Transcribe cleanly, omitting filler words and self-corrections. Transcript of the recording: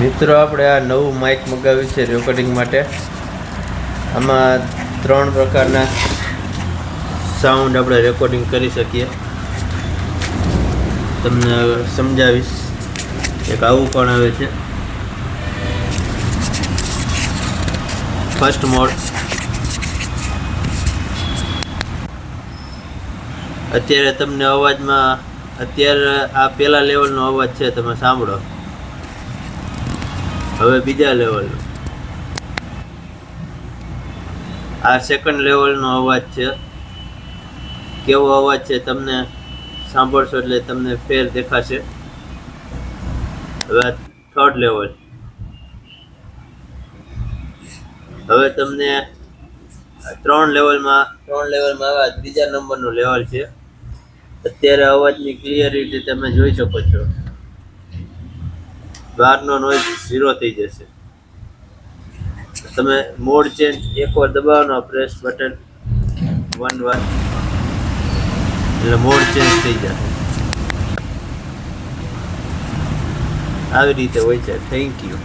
મિત્રો આપણે આ નવું માઇક મગાવ્યું છે રેકોર્ડિંગ માટે. આમાં 3 પ્રકારના સાઉન્ડ આપણે રેકોર્ડિંગ કરી શકીએ. તમને સમજાવીશ. એક આવું પણ આવે છે, ફર્સ્ટ મોડ. અત્યારે તમને અવાજમાં આ પહેલા લેવલનો અવાજ છે, તમે સાંભળો. હવે બીજા લેવલનો, આ સેકન્ડ લેવલનો અવાજ છે. કેવો અવાજ છે તમને સાંભળશો એટલે તમને ફેર દેખાશે. હવે થર્ડ લેવલ. હવે તમને 3 લેવલમાં આવા ત્રીજા નંબરનું લેવલ છે. અત્યારે અવાજની ક્લિયરિટી તમે જોઈ શકો છો. બહારનો નોઈઝ 0 થઈ જશે. તમે મોડ ચેન્જ એકવાર દબાવવાનો, પ્રેસ બટન 1 વાર, એટલે મોડ ચેન્જ થઈ જશે. આવી રીતે હોય છે. Thank you.